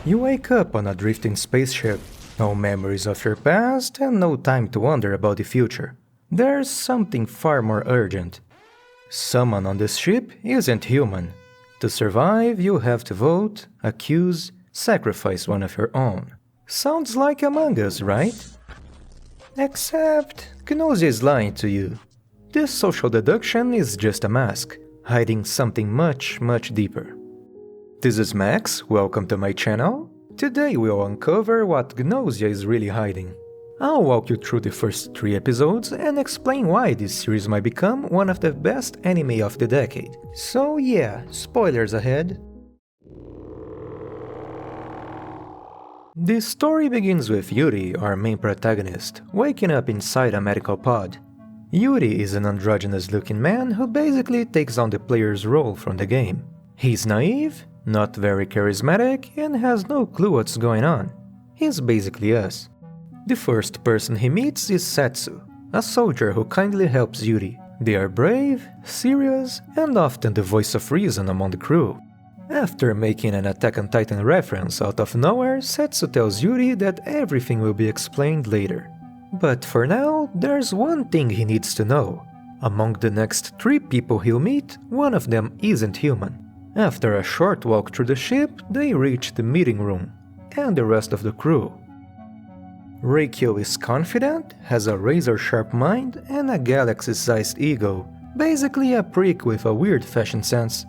You wake up on a drifting spaceship. No memories of your past and no time to wonder about the future. There's something far more urgent. Someone on this ship isn't human. To survive, you have to vote, accuse, sacrifice one of your own. Sounds like Among Us, right? Except, Gnosia is lying to you. This social deduction is just a mask, hiding something much, much deeper. This is Max, welcome to my channel. Today we'll uncover what Gnosia is really hiding. I'll walk you through the first 3 episodes and explain why this series might become one of the best anime of the decade. So yeah, spoilers ahead. The story begins with Yuri, our main protagonist, waking up inside a medical pod. Yuri is an androgynous looking man who basically takes on the player's role from the game. He's naive, not very charismatic, and has no clue what's going on. He's basically us. The first person he meets is Setsu, a soldier who kindly helps Yuri. They are brave, serious, and often the voice of reason among the crew. After making an Attack on Titan reference out of nowhere, Setsu tells Yuri that everything will be explained later. But for now, there's one thing he needs to know. Among the next 3 people he'll meet, one of them isn't human. After a short walk through the ship, they reach the meeting room, and the rest of the crew. Reikyo is confident, has a razor-sharp mind, and a galaxy-sized ego, basically a prick with a weird fashion sense.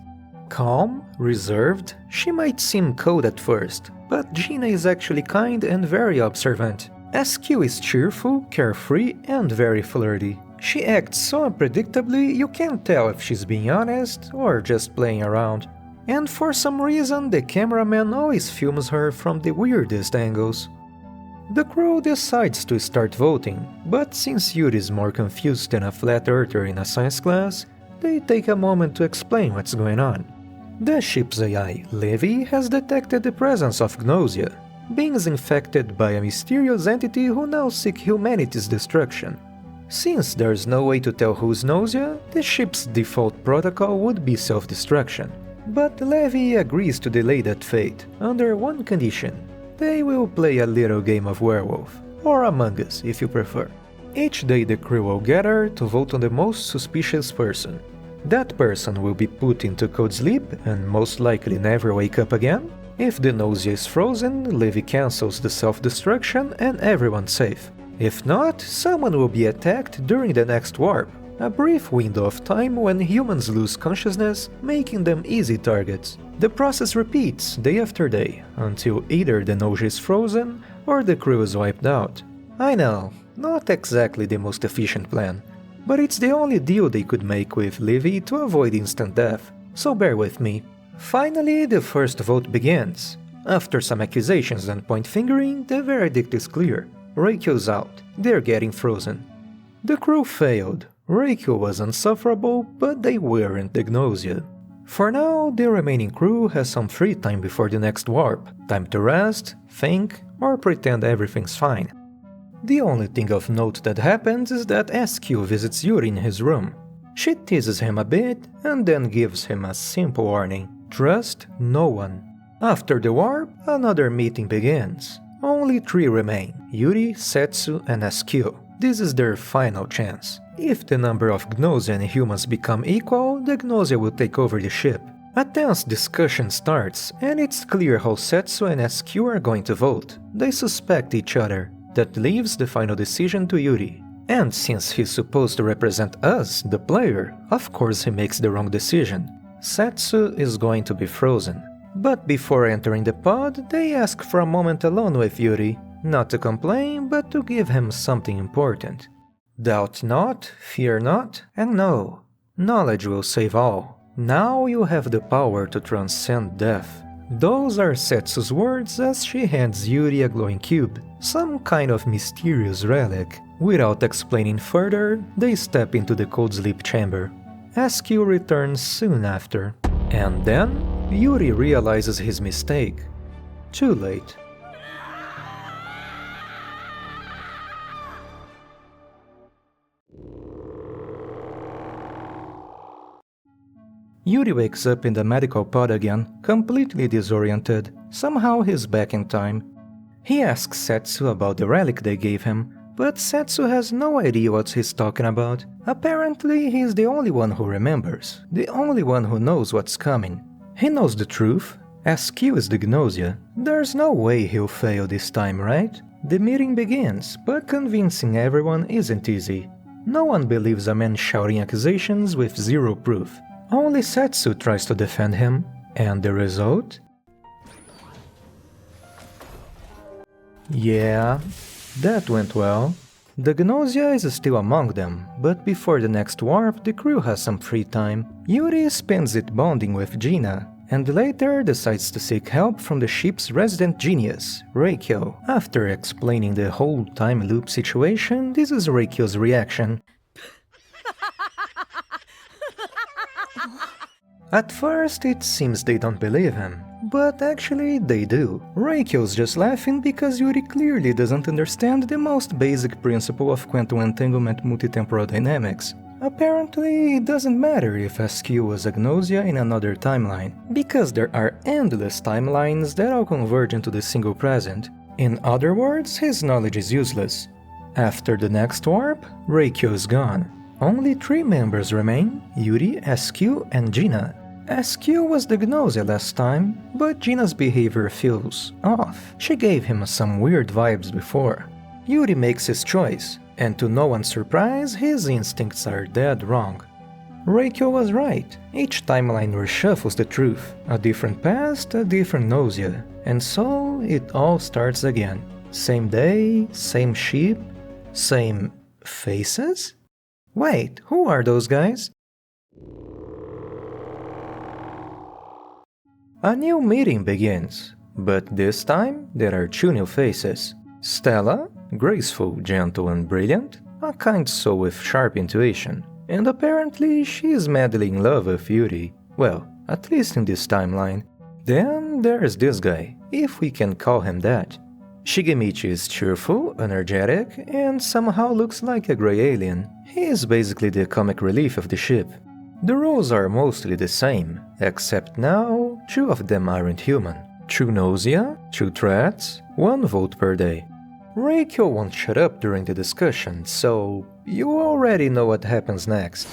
Calm, reserved, she might seem cold at first, but Gina is actually kind and very observant. SQ is cheerful, carefree, and very flirty. She acts so unpredictably you can't tell if she's being honest or just playing around. And for some reason the cameraman always films her from the weirdest angles. The crew decides to start voting, but since Yuri is more confused than a flat earther in a science class, they take a moment to explain what's going on. The ship's AI, Levi, has detected the presence of Gnosia, beings infected by a mysterious entity who now seek humanity's destruction. Since there's no way to tell who's Gnosia, the ship's default protocol would be self-destruction. But Levi agrees to delay that fate, under one condition. They will play a little game of werewolf, or Among Us if you prefer. Each day the crew will gather to vote on the most suspicious person. That person will be put into cold sleep and most likely never wake up again. If the Gnosia is frozen, Levi cancels the self-destruction and everyone's safe. If not, someone will be attacked during the next warp, a brief window of time when humans lose consciousness, making them easy targets. The process repeats day after day, until either the Gnosia is frozen or the crew is wiped out. I know, not exactly the most efficient plan, but it's the only deal they could make with Levi to avoid instant death, so bear with me. Finally, the first vote begins. After some accusations and point-fingering, the verdict is clear. Reikyo's out. They're getting frozen. The crew failed. Reikyo was insufferable, but they weren't the Gnosia. For now, the remaining crew has some free time before the next warp. Time to rest, think, or pretend everything's fine. The only thing of note that happens is that SQ visits Yuri in his room. She teases him a bit and then gives him a simple warning. Trust no one. After the warp, another meeting begins. Only 3 remain, Yuri, Setsu, and SQ. This is their final chance. If the number of Gnosia and humans become equal, the Gnosia will take over the ship. A tense discussion starts, and it's clear how Setsu and SQ are going to vote. They suspect each other. That leaves the final decision to Yuri. And since he's supposed to represent us, the player, of course he makes the wrong decision. Setsu is going to be frozen. But before entering the pod, they ask for a moment alone with Yuri. Not to complain, but to give him something important. Doubt not, fear not, and know. Knowledge will save all. Now you have the power to transcend death. Those are Setsu's words as she hands Yuri a glowing cube, some kind of mysterious relic. Without explaining further, they step into the cold sleep chamber. SQ returns soon after. And then, Yuri realizes his mistake. Too late. Yuri wakes up in the medical pod again, completely disoriented. Somehow he's back in time. He asks Setsu about the relic they gave him, but Setsu has no idea what he's talking about. Apparently, he's the only one who remembers, the only one who knows what's coming. He knows the truth. SQ is the Gnosia. There's no way he'll fail this time, right? The meeting begins, but convincing everyone isn't easy. No one believes a man shouting accusations with zero proof. Only Setsu tries to defend him, and the result? Yeah, that went well. The Gnosia is still among them, but before the next warp, the crew has some free time. Yuri spends it bonding with Gina, and later decides to seek help from the ship's resident genius, Reikyo. After explaining the whole time loop situation, this is Reikyo's reaction. At first, it seems they don't believe him, but actually they do. Reikyo's just laughing because Yuri clearly doesn't understand the most basic principle of quantum entanglement multitemporal dynamics. Apparently, it doesn't matter if SQ was a Gnosia in another timeline, because there are endless timelines that all converge into the single present. In other words, his knowledge is useless. After the next warp, Reikyo is gone. Only 3 members remain: Yuri, SQ, and Gina. SQ was the Gnosia last time, but Gina's behavior feels off. She gave him some weird vibes before. Yuri makes his choice, and to no one's surprise, his instincts are dead wrong. Reikyo was right. Each timeline reshuffles the truth. A different past, a different Gnosia. And so, it all starts again. Same day, same ship, same faces? Wait, who are those guys? A new meeting begins, but this time there are 2 new faces. Stella, graceful, gentle and brilliant, a kind soul with sharp intuition, and apparently she is madly in love with Yuri, well, at least in this timeline. Then there's this guy, if we can call him that. Shigemichi is cheerful, energetic, and somehow looks like a grey alien. He is basically the comic relief of the ship. The rules are mostly the same, except now 2 of them aren't human. 2 Gnosia, 2 threats, 1 vote per day. Reikyo won't shut up during the discussion, so you already know what happens next.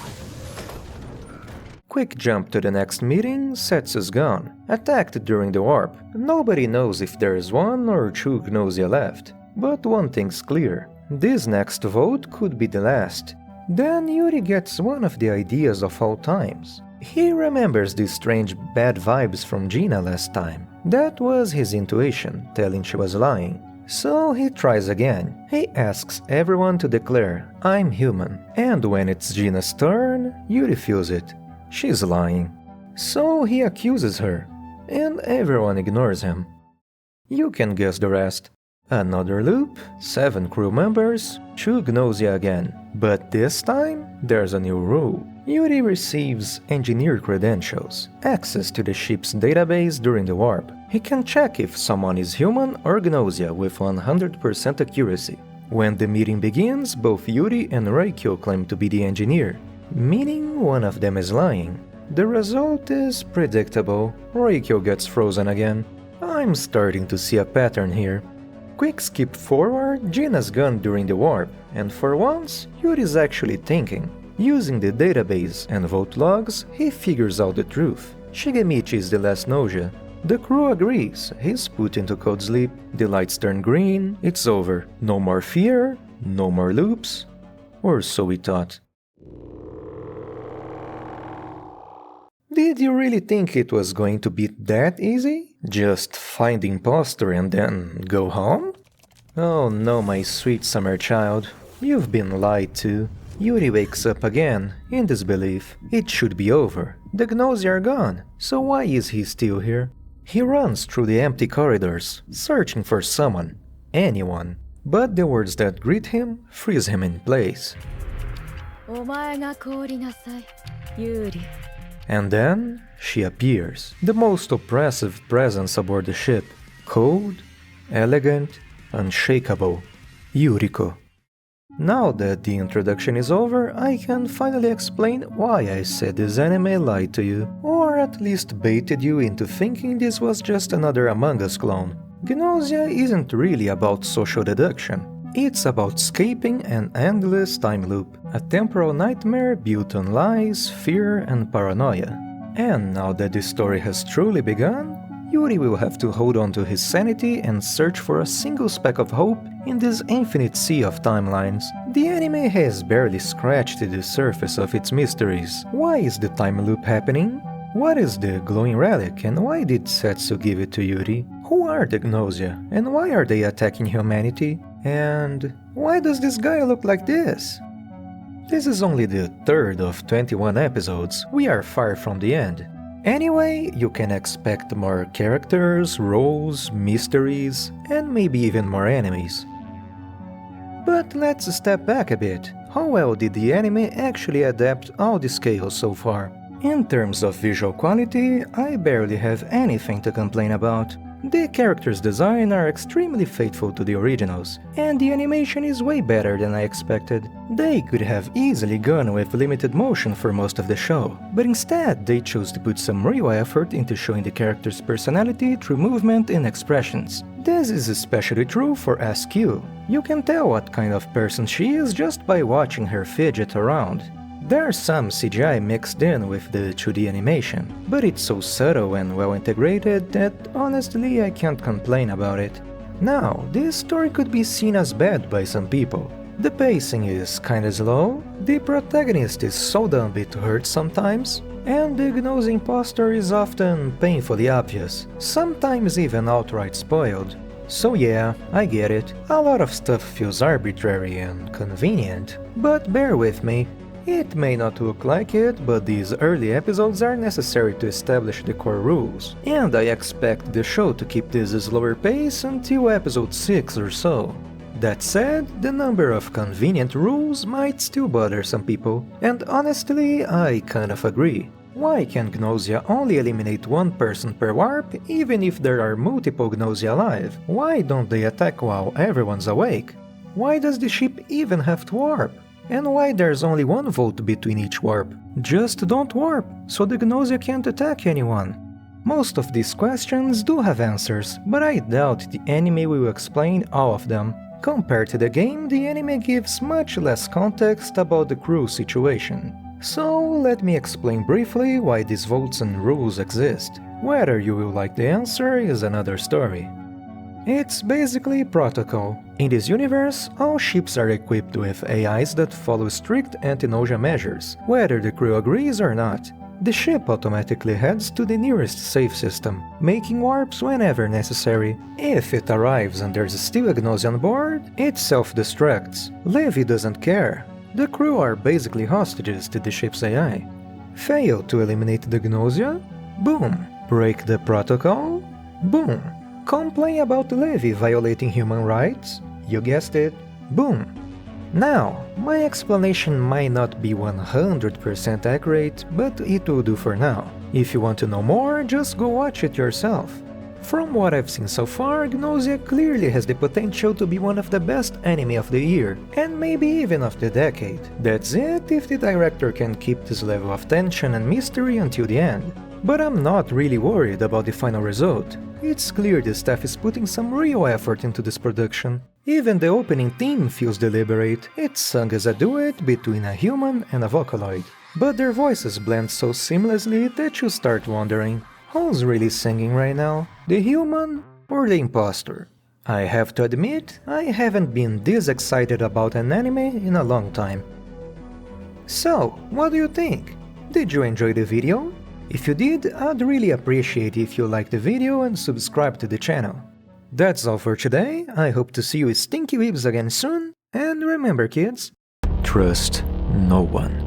Quick jump to the next meeting, Setsu's gone. Attacked during the warp. Nobody knows if there's 1 or 2 Gnosia left. But one thing's clear. This next vote could be the last. Then Yuri gets one of the ideas of all times. He remembers these strange bad vibes from Gina last time. That was his intuition, telling she was lying. So he tries again. He asks everyone to declare, "I'm human." And when it's Gina's turn, Yuri feels it. She's lying. So he accuses her, and everyone ignores him. You can guess the rest. Another loop, 7 crew members, 2 Gnosia again. But this time, there's a new rule. Yuri receives engineer credentials, access to the ship's database during the warp. He can check if someone is human or Gnosia with 100% accuracy. When the meeting begins, both Yuri and Reikyo claim to be the engineer, meaning one of them is lying. The result is predictable. Reikyo gets frozen again. I'm starting to see a pattern here. Quick skip forward, Gina's gone during the warp, and for once, Yuri's actually thinking. Using the database and vote logs, he figures out the truth. Shigemichi is the last Gnosia. The crew agrees, he's put into cold sleep, the lights turn green, it's over. No more fear, no more loops. Or so we thought. Did you really think it was going to be that easy? Just find the imposter and then go home? Oh no, my sweet summer child. You've been lied to. Yuri wakes up again, in disbelief. It should be over. The Gnosia are gone, so why is he still here? He runs through the empty corridors, searching for someone. Anyone. But the words that greet him freeze him in place. And then, she appears. The most oppressive presence aboard the ship. Cold, elegant, unshakable. Yuriko. Now that the introduction is over, I can finally explain why I said this anime lied to you, or at least baited you into thinking this was just another Among Us clone. Gnosia isn't really about social deduction. It's about escaping an endless time loop, a temporal nightmare built on lies, fear, and paranoia. And now that this story has truly begun, Yuri will have to hold on to his sanity and search for a single speck of hope in this infinite sea of timelines. The anime has barely scratched the surface of its mysteries. Why is the time loop happening? What is the glowing relic, and why did Setsu give it to Yuri? Who are the Gnosia, and why are they attacking humanity? And why does this guy look like this? This is only the third of 21 episodes, we are far from the end. Anyway, you can expect more characters, roles, mysteries, and maybe even more enemies. But let's step back a bit. How well did the anime actually adapt all this chaos so far? In terms of visual quality, I barely have anything to complain about. The characters' design are extremely faithful to the originals, and the animation is way better than I expected. They could have easily gone with limited motion for most of the show, but instead they chose to put some real effort into showing the character's personality through movement and expressions. This is especially true for SQ. You can tell what kind of person she is just by watching her fidget around. There's some CGI mixed in with the 2D animation, but it's so subtle and well integrated that honestly I can't complain about it. Now, this story could be seen as bad by some people. The pacing is kinda slow, the protagonist is so dumb it hurts sometimes, and the Gnosia imposter is often painfully obvious, sometimes even outright spoiled. So yeah, I get it, a lot of stuff feels arbitrary and convenient, but bear with me. It may not look like it, but these early episodes are necessary to establish the core rules, and I expect the show to keep this slower pace until episode 6 or so. That said, the number of convenient rules might still bother some people, and honestly, I kind of agree. Why can Gnosia only eliminate one person per warp, even if there are multiple Gnosia alive? Why don't they attack while everyone's awake? Why does the ship even have to warp? And why there's only one vote between each warp? Just don't warp, so the Gnosia can't attack anyone. Most of these questions do have answers, but I doubt the anime will explain all of them. Compared to the game, the anime gives much less context about the crew situation. So let me explain briefly why these votes and rules exist. Whether you will like the answer is another story. It's basically protocol. In this universe, all ships are equipped with AIs that follow strict anti-nausea measures, whether the crew agrees or not. The ship automatically heads to the nearest safe system, making warps whenever necessary. If it arrives and there's still a Gnosia on board, it self-destructs. Levi doesn't care. The crew are basically hostages to the ship's AI. Fail to eliminate the Gnosia? Boom. Break the protocol? Boom. Complain about Levi violating human rights? You guessed it. Boom. Now, my explanation might not be 100% accurate, but it will do for now. If you want to know more, just go watch it yourself. From what I've seen so far, Gnosia clearly has the potential to be one of the best anime of the year, and maybe even of the decade. That's it if the director can keep this level of tension and mystery until the end. But I'm not really worried about the final result. It's clear the staff is putting some real effort into this production. Even the opening theme feels deliberate. It's sung as a duet between a human and a Vocaloid. But their voices blend so seamlessly that you start wondering, who's really singing right now? The human or the imposter? I have to admit, I haven't been this excited about an anime in a long time. So, what do you think? Did you enjoy the video? If you did, I'd really appreciate if you liked the video and subscribe to the channel. That's all for today, I hope to see you stinky weebs again soon, and remember kids, trust no one.